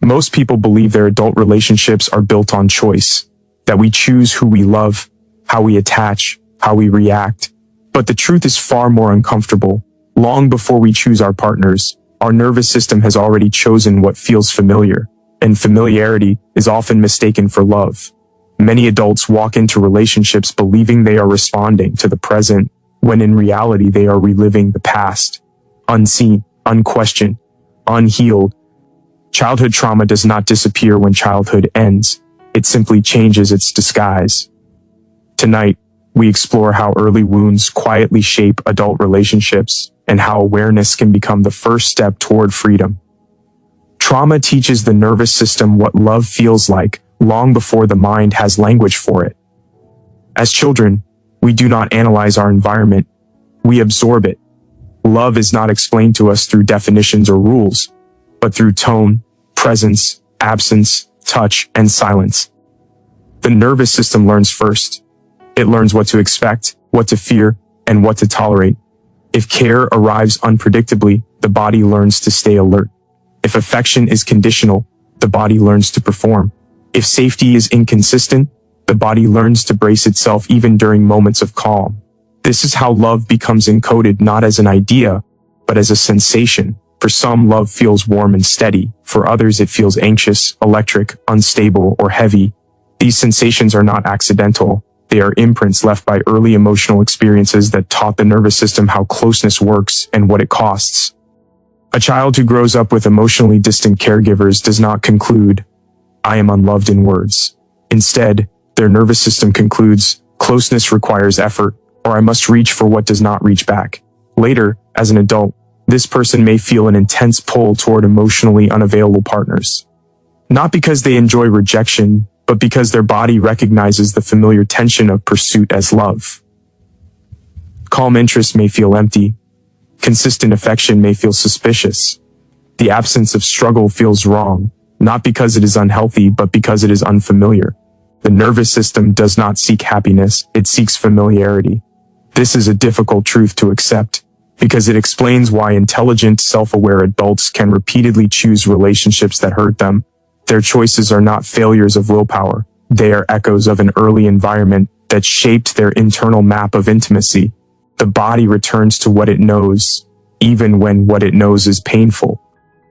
Most people believe their adult relationships are built on choice, that we choose who we love, how we attach, how we react. But the truth is far more uncomfortable. Long before we choose our partners, our nervous system has already chosen what feels familiar, and familiarity is often mistaken for love. Many adults walk into relationships believing they are responding to the present, when in reality they are reliving the past. Unseen, unquestioned, unhealed. Childhood trauma does not disappear when childhood ends. It simply changes its disguise. Tonight, we explore how early wounds quietly shape adult relationships and how awareness can become the first step toward freedom. Trauma teaches the nervous system what love feels like long before the mind has language for it. As children, we do not analyze our environment, we absorb it. Love is not explained to us through definitions or rules, but through tone, presence, absence, touch, and silence. The nervous system learns first. It learns what to expect, what to fear, and what to tolerate. If care arrives unpredictably, the body learns to stay alert. If affection is conditional, the body learns to perform. If safety is inconsistent, the body learns to brace itself even during moments of calm. This is how love becomes encoded not as an idea, but as a sensation. For some, love feels warm and steady. For others, it feels anxious, electric, unstable, or heavy. These sensations are not accidental. They are imprints left by early emotional experiences that taught the nervous system how closeness works and what it costs. A child who grows up with emotionally distant caregivers does not conclude, "I am unloved" in words. Instead, their nervous system concludes, "Closeness requires effort, or I must reach for what does not reach back." Later, as an adult, this person may feel an intense pull toward emotionally unavailable partners. Not because they enjoy rejection, but because their body recognizes the familiar tension of pursuit as love. Calm interest may feel empty. Consistent affection may feel suspicious. The absence of struggle feels wrong, not because it is unhealthy, but because it is unfamiliar. The nervous system does not seek happiness, it seeks familiarity. This is a difficult truth to accept, because it explains why intelligent, self-aware adults can repeatedly choose relationships that hurt them. Their choices are not failures of willpower. They are echoes of an early environment that shaped their internal map of intimacy. The body returns to what it knows, even when what it knows is painful.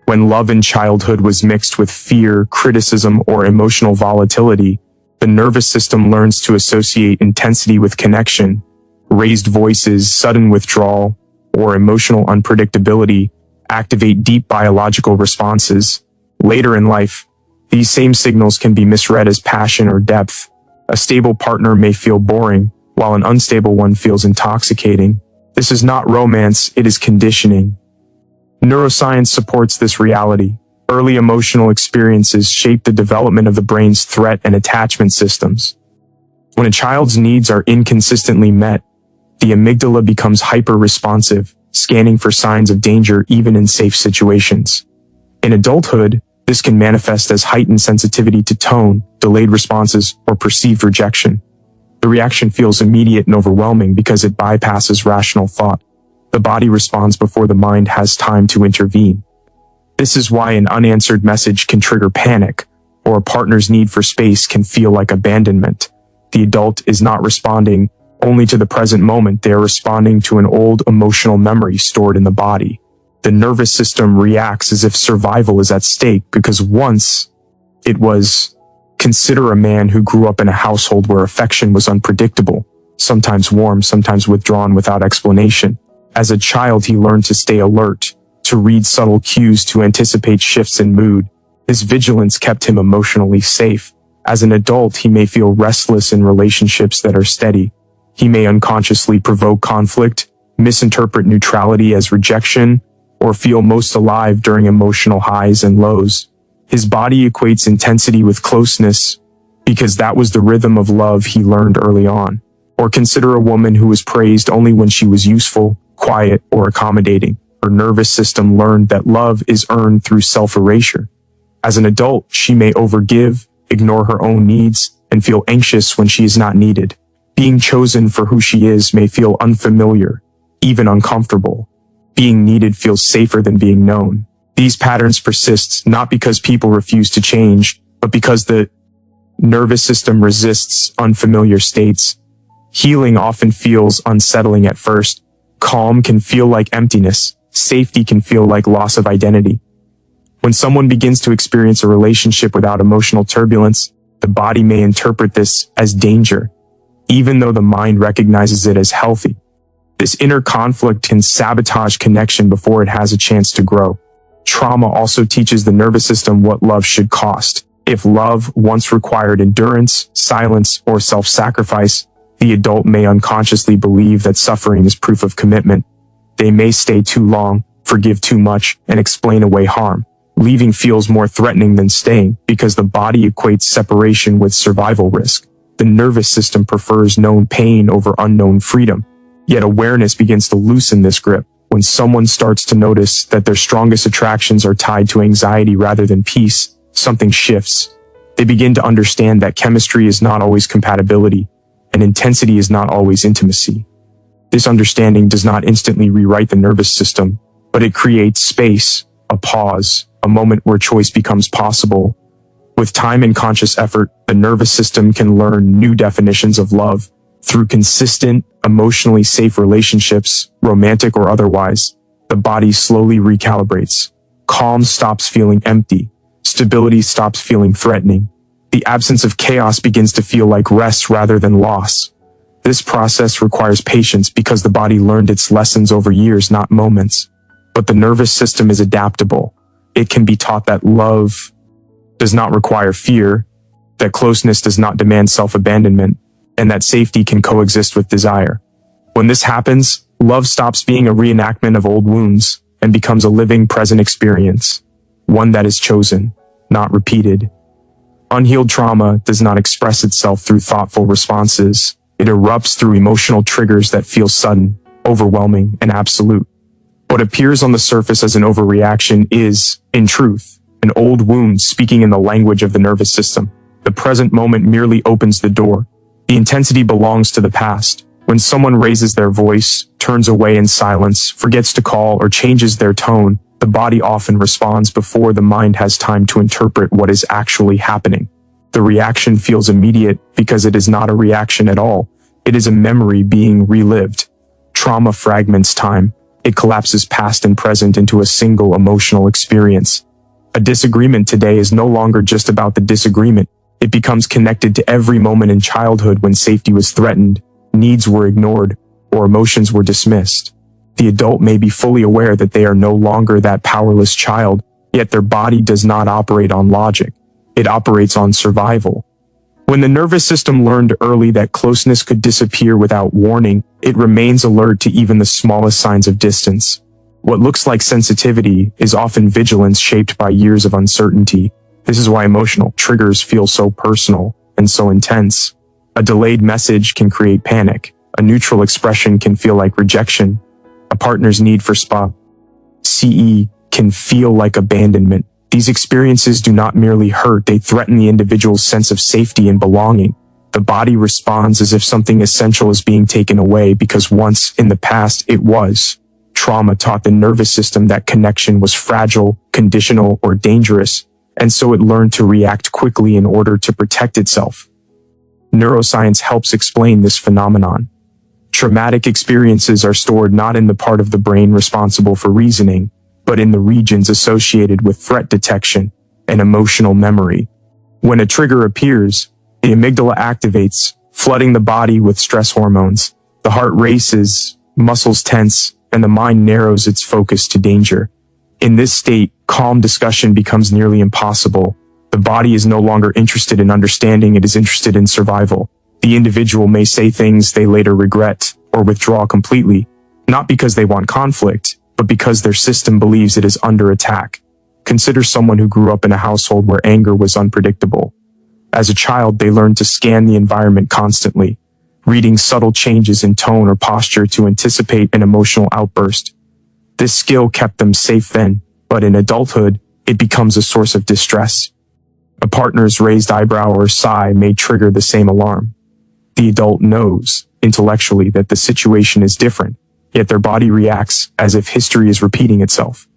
When love in childhood was mixed with fear, criticism, or emotional volatility, the nervous system learns to associate intensity with connection. Raised voices, sudden withdrawal, or emotional unpredictability activate deep biological responses. Later in life, these same signals can be misread as passion or depth. A stable partner may feel boring, while an unstable one feels intoxicating. This is not romance, it is conditioning. Neuroscience supports this reality. Early emotional experiences shape the development of the brain's threat and attachment systems. When a child's needs are inconsistently met, the amygdala becomes hyper-responsive, scanning for signs of danger even in safe situations. In adulthood, this can manifest as heightened sensitivity to tone, delayed responses, or perceived rejection. The reaction feels immediate and overwhelming because it bypasses rational thought. The body responds before the mind has time to intervene. This is why an unanswered message can trigger panic, or a partner's need for space can feel like abandonment. The adult is not responding only to the present moment, they are responding to an old emotional memory stored in the body. The nervous system reacts as if survival is at stake because once it was. Consider a man who grew up in a household where affection was unpredictable, sometimes warm, sometimes withdrawn without explanation. As a child, he learned to stay alert, to read subtle cues, to anticipate shifts in mood. His vigilance kept him emotionally safe. As an adult, he may feel restless in relationships that are steady. He may unconsciously provoke conflict, misinterpret neutrality as rejection, or feel most alive during emotional highs and lows. His body equates intensity with closeness because that was the rhythm of love he learned early on. Or consider a woman who was praised only when she was useful, quiet, or accommodating. Her nervous system learned that love is earned through self-erasure. As an adult, she may overgive, ignore her own needs, and feel anxious when she is not needed. Being chosen for who she is may feel unfamiliar, even uncomfortable. Being needed feels safer than being known. These patterns persist not because people refuse to change, but because the nervous system resists unfamiliar states. Healing often feels unsettling at first. Calm can feel like emptiness. Safety can feel like loss of identity. When someone begins to experience a relationship without emotional turbulence, the body may interpret this as danger, even though the mind recognizes it as healthy. This inner conflict can sabotage connection before it has a chance to grow. Trauma also teaches the nervous system what love should cost. If love once required endurance, silence, or self-sacrifice, the adult may unconsciously believe that suffering is proof of commitment. They may stay too long, forgive too much, and explain away harm. Leaving feels more threatening than staying because the body equates separation with survival risk. The nervous system prefers known pain over unknown freedom. Yet awareness begins to loosen this grip. When someone starts to notice that their strongest attractions are tied to anxiety rather than peace, something shifts. They begin to understand that chemistry is not always compatibility, and intensity is not always intimacy. This understanding does not instantly rewrite the nervous system, but it creates space, a pause, a moment where choice becomes possible. With time and conscious effort, the nervous system can learn new definitions of love. Through consistent, emotionally safe relationships, romantic or otherwise, the body slowly recalibrates. Calm stops feeling empty. Stability stops feeling threatening. The absence of chaos begins to feel like rest rather than loss. This process requires patience because the body learned its lessons over years, not moments. But the nervous system is adaptable. It can be taught that love does not require fear, that closeness does not demand self-abandonment, and that safety can coexist with desire. When this happens, love stops being a reenactment of old wounds and becomes a living, present experience, one that is chosen, not repeated. Unhealed trauma does not express itself through thoughtful responses. It erupts through emotional triggers that feel sudden, overwhelming, and absolute. What appears on the surface as an overreaction is, in truth, an old wound speaking in the language of the nervous system. The present moment merely opens the door. The intensity belongs to the past. When someone raises their voice, turns away in silence, forgets to call, or changes their tone, the body often responds before the mind has time to interpret what is actually happening. The reaction feels immediate because it is not a reaction at all. It is a memory being relived. Trauma fragments time. It collapses past and present into a single emotional experience. A disagreement today is no longer just about the disagreement. It becomes connected to every moment in childhood when safety was threatened, needs were ignored, or emotions were dismissed. The adult may be fully aware that they are no longer that powerless child, yet their body does not operate on logic. It operates on survival. When the nervous system learned early that closeness could disappear without warning, it remains alert to even the smallest signs of distance. What looks like sensitivity is often vigilance shaped by years of uncertainty. This is why emotional triggers feel so personal and so intense. A delayed message can create panic. A neutral expression can feel like rejection. A partner's need for CE can feel like abandonment. These experiences do not merely hurt, they threaten the individual's sense of safety and belonging. The body responds as if something essential is being taken away because once in the past it was. Trauma taught the nervous system that connection was fragile, conditional, or dangerous, and so it learned to react quickly in order to protect itself. Neuroscience helps explain this phenomenon. Traumatic experiences are stored not in the part of the brain responsible for reasoning, but in the regions associated with threat detection and emotional memory. When a trigger appears, the amygdala activates, flooding the body with stress hormones. The heart races, muscles tense, and the mind narrows its focus to danger. In this state, calm discussion becomes nearly impossible. The body is no longer interested in understanding, it is interested in survival. The individual may say things they later regret or withdraw completely, not because they want conflict, but because their system believes it is under attack. Consider someone who grew up in a household where anger was unpredictable. As a child, they learned to scan the environment constantly, reading subtle changes in tone or posture to anticipate an emotional outburst. This skill kept them safe then, but in adulthood, it becomes a source of distress. A partner's raised eyebrow or sigh may trigger the same alarm. The adult knows, intellectually, that the situation is different, yet their body reacts as if history is repeating itself.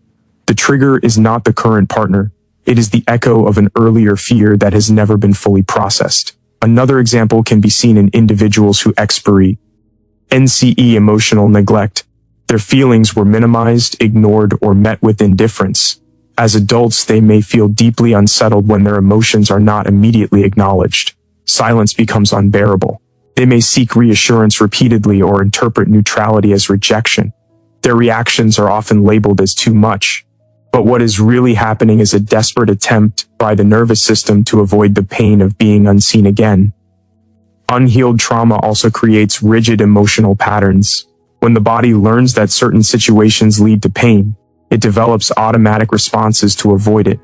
The trigger is not the current partner. It is the echo of an earlier fear that has never been fully processed. Another example can be seen in individuals who experience emotional neglect. Their feelings were minimized, ignored, or met with indifference. As adults, they may feel deeply unsettled when their emotions are not immediately acknowledged. Silence becomes unbearable. They may seek reassurance repeatedly or interpret neutrality as rejection. Their reactions are often labeled as too much. But what is really happening is a desperate attempt by the nervous system to avoid the pain of being unseen again. Unhealed trauma also creates rigid emotional patterns. When the body learns that certain situations lead to pain, it develops automatic responses to avoid it.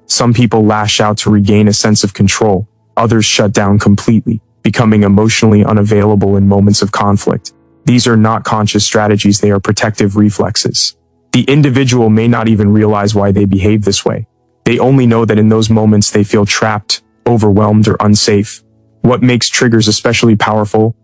Some people lash out to regain a sense of control. Others shut down completely, becoming emotionally unavailable in moments of conflict. These are not conscious strategies, they are protective reflexes. The individual may not even realize why they behave this way. They only know that in those moments they feel trapped, overwhelmed, or unsafe. What makes triggers especially powerful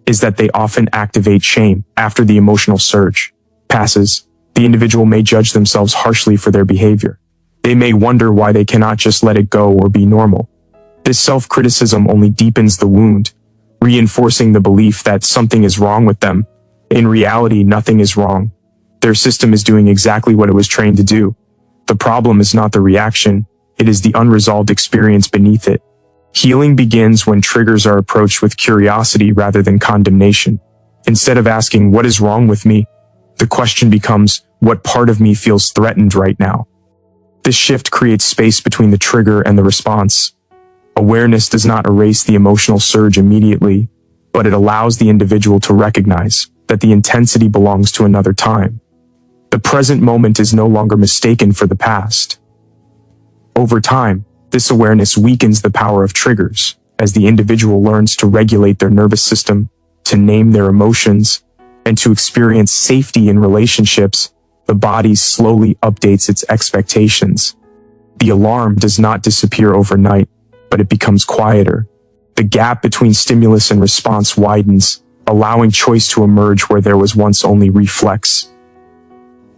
is that they often activate shame after the emotional surge passes. The individual may judge themselves harshly for their behavior. They may wonder why they cannot just let it go or be normal. This self-criticism only deepens the wound, reinforcing the belief that something is wrong with them. In reality, nothing is wrong. Their system is doing exactly what it was trained to do. The problem is not the reaction, it is the unresolved experience beneath it. Healing begins when triggers are approached with curiosity rather than condemnation. Instead of asking, "What is wrong with me?" the question becomes, "What part of me feels threatened right now?" This shift creates space between the trigger and the response. Awareness does not erase the emotional surge immediately, but it allows the individual to recognize that the intensity belongs to another time. The present moment is no longer mistaken for the past. Over time, this awareness weakens the power of triggers as the individual learns to regulate their nervous system, to name their emotions, and to experience safety in relationships. The body slowly updates its expectations. The alarm does not disappear overnight, but it becomes quieter. The gap between stimulus and response widens, allowing choice to emerge where there was once only reflex.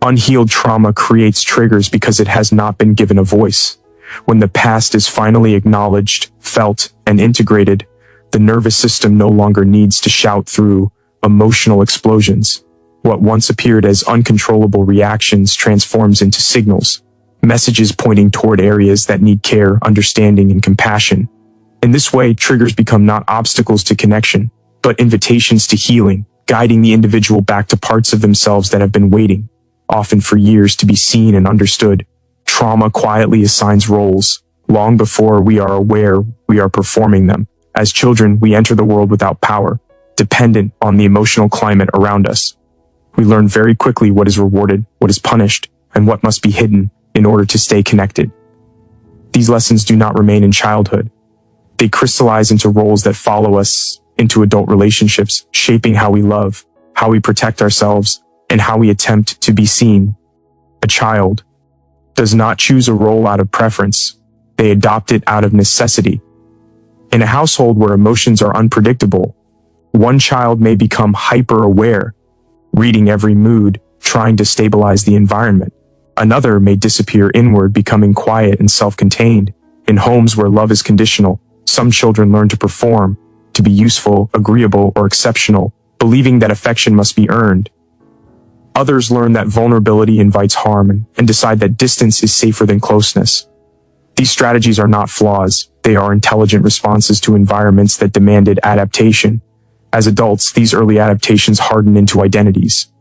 Unhealed trauma creates triggers because it has not been given a voice. When the past is finally acknowledged, felt, and integrated, the nervous system no longer needs to shout through emotional explosions. What once appeared as uncontrollable reactions transforms into signals, messages pointing toward areas that need care, understanding, and compassion. In this way, triggers become not obstacles to connection, but invitations to healing, guiding the individual back to parts of themselves that have been waiting, often for years, to be seen and understood. Trauma quietly assigns roles, long before we are aware we are performing them. As children, we enter the world without power, dependent on the emotional climate around us. We learn very quickly what is rewarded, what is punished, and what must be hidden in order to stay connected. These lessons do not remain in childhood. They crystallize into roles that follow us into adult relationships, shaping how we love, how we protect ourselves, and how we attempt to be seen. A child does not choose a role out of preference. They adopt it out of necessity. In a household where emotions are unpredictable, one child may become hyper-aware, reading every mood, trying to stabilize the environment. Another may disappear inward, becoming quiet and self-contained. In homes where love is conditional, some children learn to perform, to be useful, agreeable, or exceptional, believing that affection must be earned. Others learn that vulnerability invites harm and decide that distance is safer than closeness. These strategies are not flaws, they are intelligent responses to environments that demanded adaptation. As adults, these early adaptations harden into identities.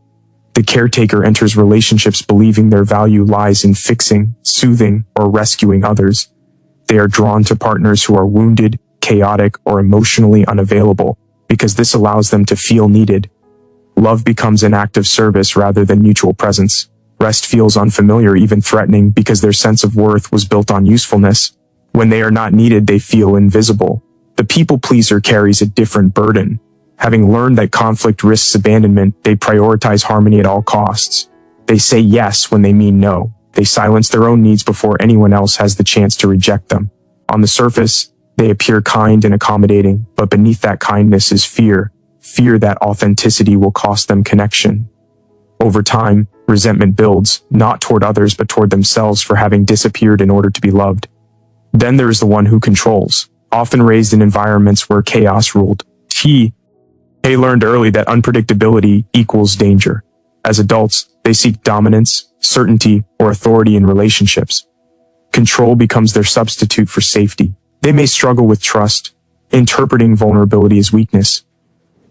The caretaker enters relationships believing their value lies in fixing, soothing, or rescuing others. They are drawn to partners who are wounded, chaotic, or emotionally unavailable, because this allows them to feel needed. Love becomes an act of service rather than mutual presence. Rest feels unfamiliar, even threatening, because their sense of worth was built on usefulness. When they are not needed, they feel invisible. The people pleaser carries a different burden. Having learned that conflict risks abandonment, they prioritize harmony at all costs. They say yes when they mean no. They silence their own needs before anyone else has the chance to reject them. On the surface, they appear kind and accommodating, but beneath that kindness is fear. Fear that authenticity will cost them connection. Over time, Resentment builds, not toward others but toward themselves for having disappeared in order to be loved. Then there is the one who controls, often raised in environments where chaos ruled. They learned early that unpredictability equals danger. As adults, they seek dominance, certainty, or authority in relationships. Control becomes their substitute for safety. They may struggle with trust, interpreting vulnerability as weakness.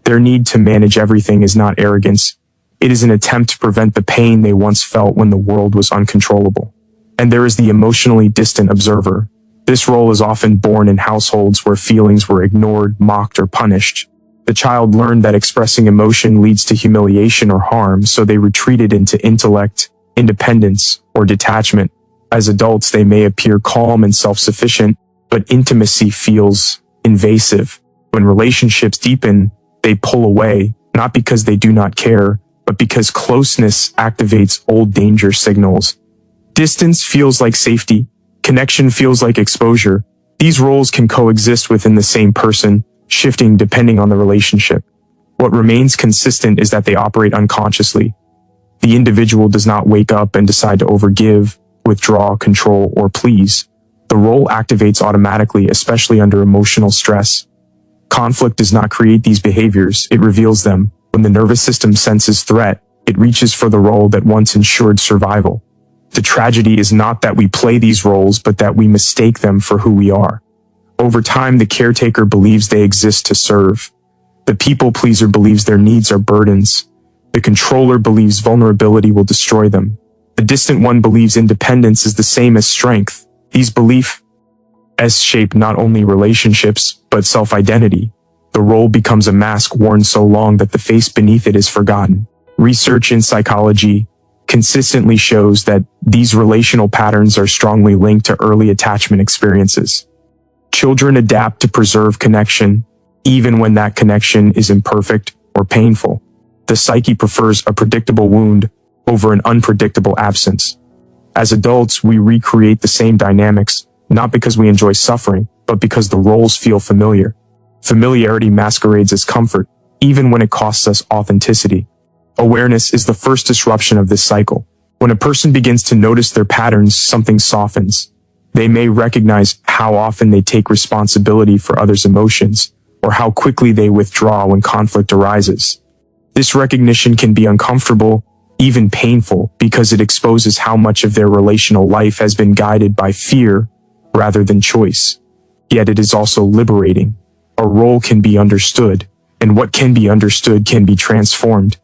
Their need to manage everything is not arrogance. It is an attempt to prevent the pain they once felt when the world was uncontrollable. And there is the emotionally distant observer. This role is often born in households where feelings were ignored, mocked, or punished. The child learned that expressing emotion leads to humiliation or harm, so they retreated into intellect, independence, or detachment. As adults, they may appear calm and self-sufficient, but intimacy feels invasive. When relationships deepen, they pull away, not because they do not care, but because closeness activates old danger signals. Distance feels like safety. Connection feels like exposure. These roles can coexist within the same person, shifting depending on the relationship. What remains consistent is that they operate unconsciously. The individual does not wake up and decide to overgive, withdraw, control, or please. The role activates automatically, especially under emotional stress. Conflict does not create these behaviors, it reveals them. When the nervous system senses threat, it reaches for the role that once ensured survival. The tragedy is not that we play these roles, but that we mistake them for who we are. Over time, the caretaker believes they exist to serve. The people pleaser believes their needs are burdens. The controller believes vulnerability will destroy them. The distant one believes independence is the same as strength. These beliefs shape not only relationships, but self-identity. The role becomes a mask worn so long that the face beneath it is forgotten. Research in psychology consistently shows that these relational patterns are strongly linked to early attachment experiences. Children adapt to preserve connection, even when that connection is imperfect or painful. The psyche prefers a predictable wound over an unpredictable absence. As adults, we recreate the same dynamics, not because we enjoy suffering, but because the roles feel familiar. Familiarity masquerades as comfort, even when it costs us authenticity. Awareness is the first disruption of this cycle. When a person begins to notice their patterns, something softens. They may recognize how often they take responsibility for others' emotions, or how quickly they withdraw when conflict arises. This recognition can be uncomfortable, even painful, because it exposes how much of their relational life has been guided by fear rather than choice. Yet it is also liberating. A role can be understood, and what can be understood can be transformed.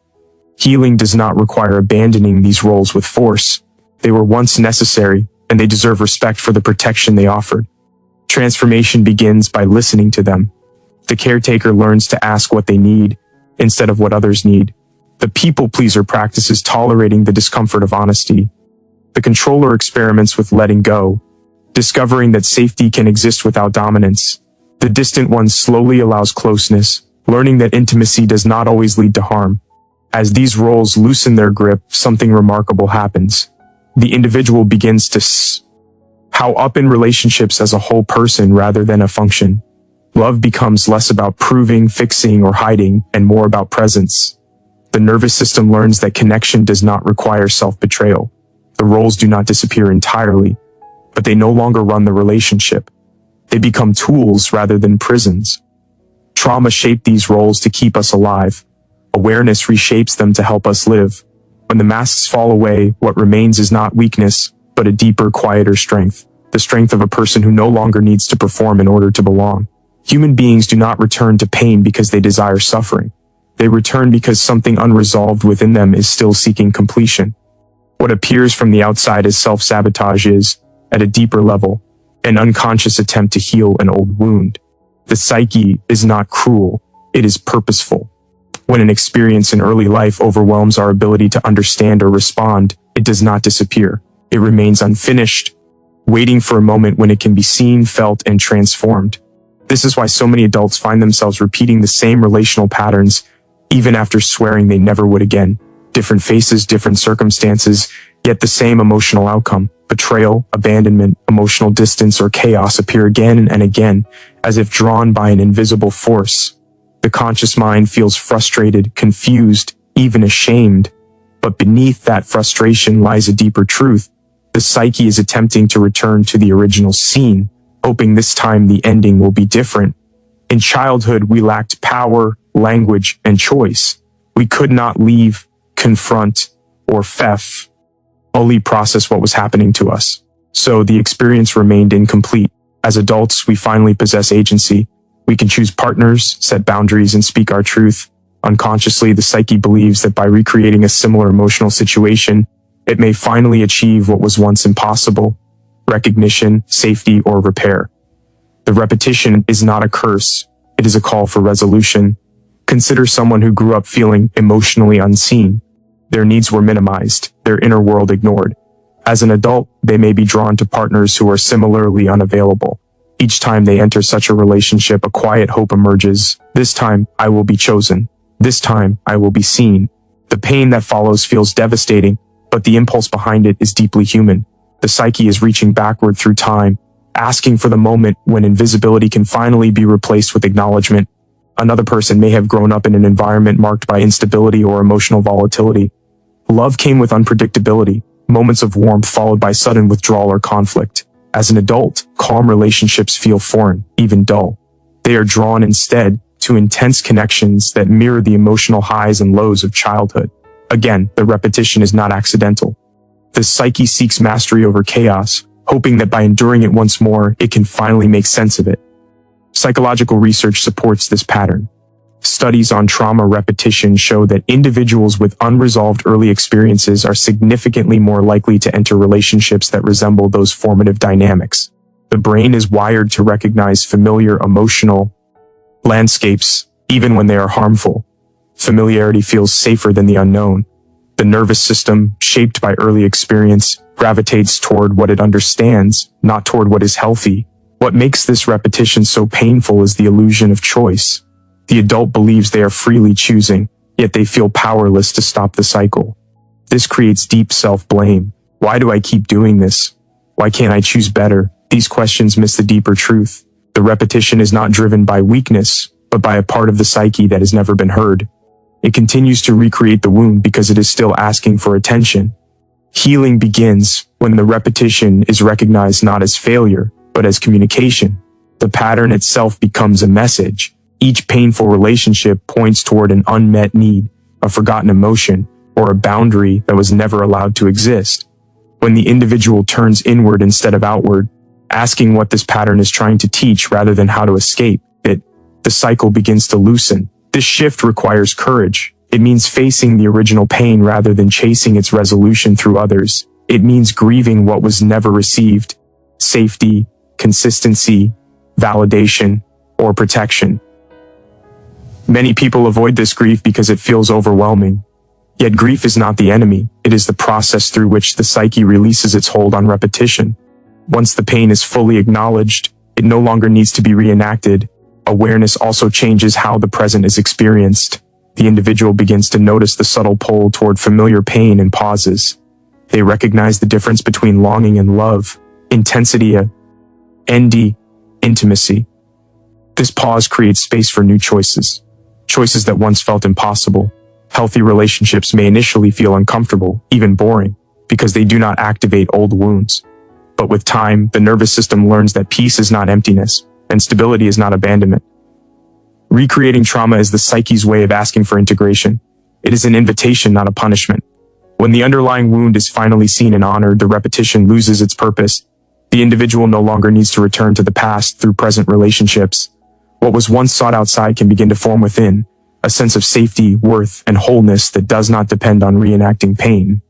Healing does not require abandoning these roles with force. They were once necessary, and they deserve respect for the protection they offered. Transformation begins by listening to them. The caretaker learns to ask what they need, instead of what others need. The people pleaser practices tolerating the discomfort of honesty. The controller experiments with letting go, discovering that safety can exist without dominance. The distant one slowly allows closeness, learning that intimacy does not always lead to harm. As these roles loosen their grip, something remarkable happens. The individual begins to how up in relationships as a whole person rather than a function. Love becomes less about proving, fixing, or hiding, and more about presence. The nervous system learns that connection does not require self-betrayal. The roles do not disappear entirely, but they no longer run the relationship. They become tools rather than prisons. Trauma shaped these roles to keep us alive. Awareness reshapes them to help us live. When the masks fall away, what remains is not weakness, but a deeper, quieter strength. The strength of a person who no longer needs to perform in order to belong. Human beings do not return to pain because they desire suffering. They return because something unresolved within them is still seeking completion. What appears from the outside as self-sabotage is, at a deeper level, an unconscious attempt to heal an old wound. The psyche is not cruel, it is purposeful. When an experience in early life overwhelms our ability to understand or respond, it does not disappear. It remains unfinished, waiting for a moment when it can be seen, felt, and transformed. This is why so many adults find themselves repeating the same relational patterns, even after swearing they never would again. Different faces, different circumstances, yet the same emotional outcome. Betrayal, abandonment, emotional distance, or chaos appear again and again, as if drawn by an invisible force. The conscious mind feels frustrated, confused, even ashamed. But beneath that frustration lies a deeper truth. The psyche is attempting to return to the original scene, hoping this time the ending will be different. In childhood, we lacked power, language, and choice. We could not leave, confront, or fully process what was happening to us. So the experience remained incomplete. As adults, we finally possess agency. We can choose partners, set boundaries, and speak our truth. Unconsciously, the psyche believes that by recreating a similar emotional situation, it may finally achieve what was once impossible: recognition, safety, or repair. The repetition is not a curse. It is a call for resolution. Consider someone who grew up feeling emotionally unseen. Their needs were minimized, their inner world ignored. As an adult, they may be drawn to partners who are similarly unavailable. Each time they enter such a relationship, a quiet hope emerges. This time, I will be chosen. This time, I will be seen. The pain that follows feels devastating, but the impulse behind it is deeply human. The psyche is reaching backward through time, asking for the moment when invisibility can finally be replaced with acknowledgement. Another person may have grown up in an environment marked by instability or emotional volatility. Love came with unpredictability, moments of warmth followed by sudden withdrawal or conflict. As an adult, calm relationships feel foreign, even dull. They are drawn instead to intense connections that mirror the emotional highs and lows of childhood. Again, the repetition is not accidental. The psyche seeks mastery over chaos, hoping that by enduring it once more, it can finally make sense of it. Psychological research supports this pattern. Studies on trauma repetition show that individuals with unresolved early experiences are significantly more likely to enter relationships that resemble those formative dynamics. The brain is wired to recognize familiar emotional landscapes, even when they are harmful. Familiarity feels safer than the unknown. The nervous system, shaped by early experience, gravitates toward what it understands, not toward what is healthy. What makes this repetition so painful is the illusion of choice. The adult believes they are freely choosing, yet they feel powerless to stop the cycle. This creates deep self-blame. Why do I keep doing this? Why can't I choose better? These questions miss the deeper truth. The repetition is not driven by weakness, but by a part of the psyche that has never been heard. It continues to recreate the wound because it is still asking for attention. Healing begins when the repetition is recognized not as failure, but as communication. The pattern itself becomes a message. Each painful relationship points toward an unmet need, a forgotten emotion, or a boundary that was never allowed to exist. When the individual turns inward instead of outward, asking what this pattern is trying to teach rather than how to escape it, the cycle begins to loosen. This shift requires courage. It means facing the original pain rather than chasing its resolution through others. It means grieving what was never received: safety, consistency, validation, or protection. Many people avoid this grief because it feels overwhelming. Yet grief is not the enemy. It is the process through which the psyche releases its hold on repetition. Once the pain is fully acknowledged, it no longer needs to be reenacted. Awareness also changes how the present is experienced. The individual begins to notice the subtle pull toward familiar pain and pauses. They recognize the difference between longing and love, intensity and intimacy. This pause creates space for new choices. Choices that once felt impossible. Healthy relationships may initially feel uncomfortable, even boring, because they do not activate old wounds. But with time, the nervous system learns that peace is not emptiness, and stability is not abandonment. Recreating trauma is the psyche's way of asking for integration. It is an invitation, not a punishment. When the underlying wound is finally seen and honored, the repetition loses its purpose. The individual no longer needs to return to the past through present relationships. What was once sought outside can begin to form within, a sense of safety, worth, and wholeness that does not depend on reenacting pain.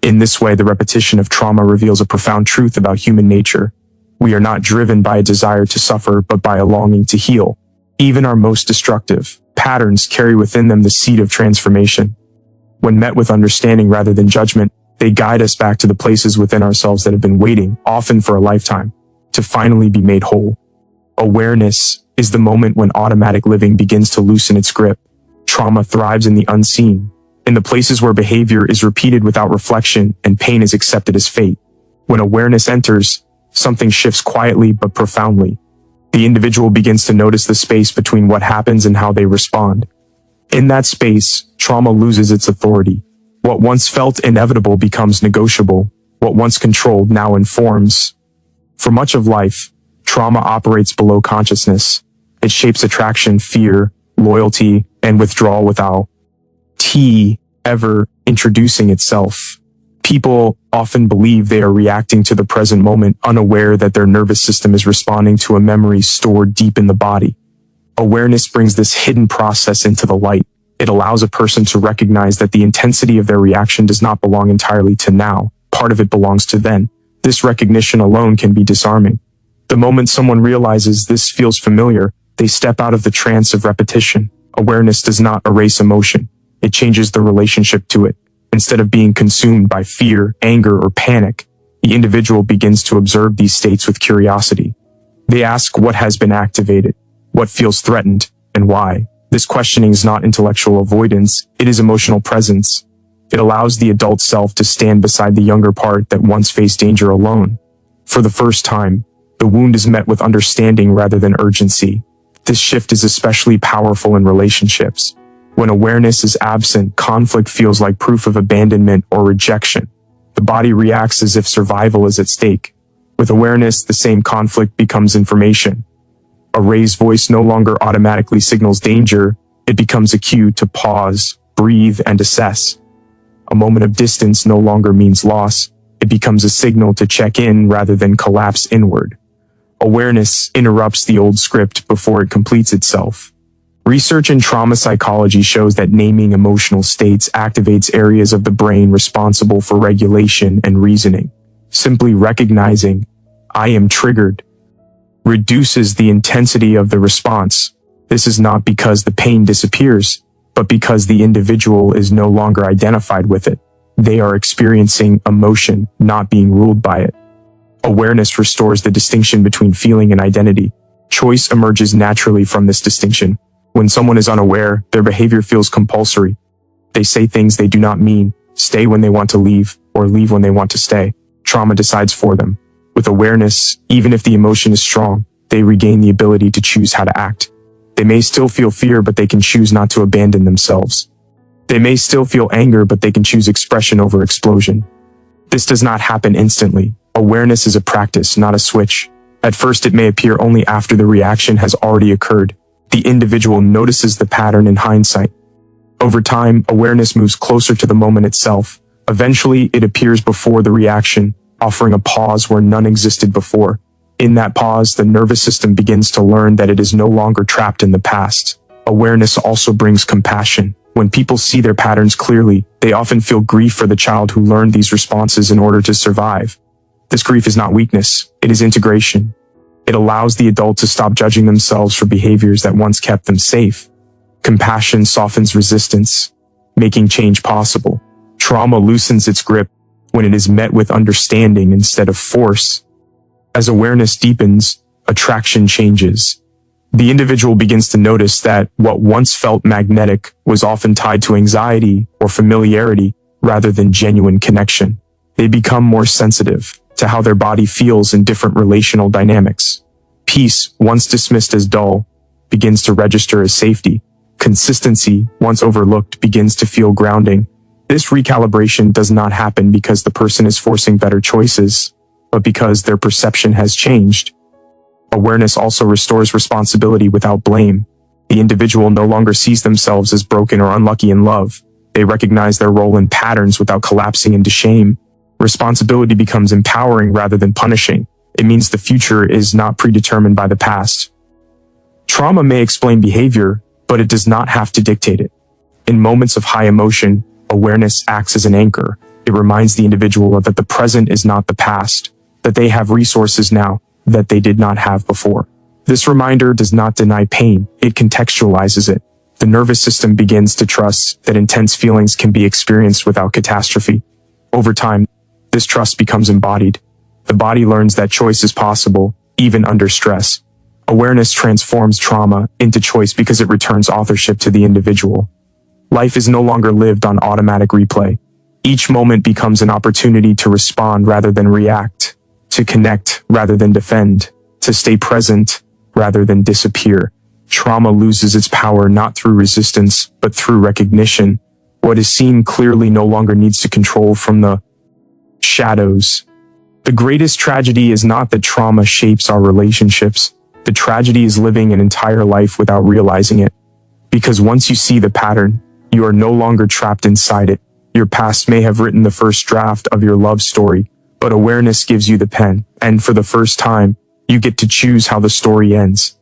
In this way, the repetition of trauma reveals a profound truth about human nature. We are not driven by a desire to suffer, but by a longing to heal. Even our most destructive patterns carry within them the seed of transformation. When met with understanding rather than judgment, they guide us back to the places within ourselves that have been waiting, often for a lifetime, to finally be made whole. Awareness is the moment when automatic living begins to loosen its grip. Trauma thrives in the unseen, in the places where behavior is repeated without reflection and pain is accepted as fate. When awareness enters, something shifts quietly but profoundly. The individual begins to notice the space between what happens and how they respond. In that space, trauma loses its authority. What once felt inevitable becomes negotiable. What once controlled now informs. For much of life, trauma operates below consciousness. It shapes attraction, fear, loyalty, and withdrawal without ever introducing itself. People often believe they are reacting to the present moment, unaware that their nervous system is responding to a memory stored deep in the body. Awareness brings this hidden process into the light. It allows a person to recognize that the intensity of their reaction does not belong entirely to now. Part of it belongs to then. This recognition alone can be disarming. The moment someone realizes this feels familiar, they step out of the trance of repetition. Awareness does not erase emotion. It changes the relationship to it. Instead of being consumed by fear, anger, or panic, the individual begins to observe these states with curiosity. They ask what has been activated, what feels threatened, and why. This questioning is not intellectual avoidance, it is emotional presence. It allows the adult self to stand beside the younger part that once faced danger alone. For the first time, the wound is met with understanding rather than urgency. This shift is especially powerful in relationships. When awareness is absent, conflict feels like proof of abandonment or rejection. The body reacts as if survival is at stake. With awareness, the same conflict becomes information. A raised voice no longer automatically signals danger, it becomes a cue to pause, breathe, and assess. A moment of distance no longer means loss, it becomes a signal to check in rather than collapse inward. Awareness interrupts the old script before it completes itself. Research in trauma psychology shows that naming emotional states activates areas of the brain responsible for regulation and reasoning. Simply recognizing, "I am triggered," reduces the intensity of the response. This is not because the pain disappears, but because the individual is no longer identified with it. They are experiencing emotion, not being ruled by it. Awareness restores the distinction between feeling and identity. Choice emerges naturally from this distinction. When someone is unaware, their behavior feels compulsory. They say things they do not mean, stay when they want to leave, or leave when they want to stay. Trauma decides for them. With awareness, even if the emotion is strong, they regain the ability to choose how to act. They may still feel fear, but they can choose not to abandon themselves. They may still feel anger, but they can choose expression over explosion. This does not happen instantly. Awareness is a practice, not a switch. At first, it may appear only after the reaction has already occurred. The individual notices the pattern in hindsight. Over time, awareness moves closer to the moment itself. Eventually, it appears before the reaction, offering a pause where none existed before. In that pause, the nervous system begins to learn that it is no longer trapped in the past. Awareness also brings compassion. When people see their patterns clearly, they often feel grief for the child who learned these responses in order to survive. This grief is not weakness, it is integration. It allows the adult to stop judging themselves for behaviors that once kept them safe. Compassion softens resistance, making change possible. Trauma loosens its grip when it is met with understanding instead of force. As awareness deepens, attraction changes. The individual begins to notice that what once felt magnetic was often tied to anxiety or familiarity rather than genuine connection. They become more sensitive to how their body feels in different relational dynamics. Peace, once dismissed as dull, begins to register as safety. Consistency, once overlooked, begins to feel grounding. This recalibration does not happen because the person is forcing better choices, but because their perception has changed. Awareness also restores responsibility without blame. The individual no longer sees themselves as broken or unlucky in love. They recognize their role in patterns without collapsing into shame. Responsibility becomes empowering rather than punishing. It means the future is not predetermined by the past. Trauma may explain behavior, but it does not have to dictate it. In moments of high emotion, awareness acts as an anchor. It reminds the individual that the present is not the past, that they have resources now that they did not have before. This reminder does not deny pain, it contextualizes it. The nervous system begins to trust that intense feelings can be experienced without catastrophe. Over time, this trust becomes embodied. The body learns that choice is possible, even under stress. Awareness transforms trauma into choice because it returns authorship to the individual. Life is no longer lived on automatic replay. Each moment becomes an opportunity to respond rather than react, to connect rather than defend, to stay present rather than disappear. Trauma loses its power not through resistance, but through recognition. What is seen clearly no longer needs to control from the shadows. The greatest tragedy is not that trauma shapes our relationships. The tragedy is living an entire life without realizing it. Because once you see the pattern, you are no longer trapped inside it. Your past may have written the first draft of your love story, but awareness gives you the pen, and for the first time, you get to choose how the story ends.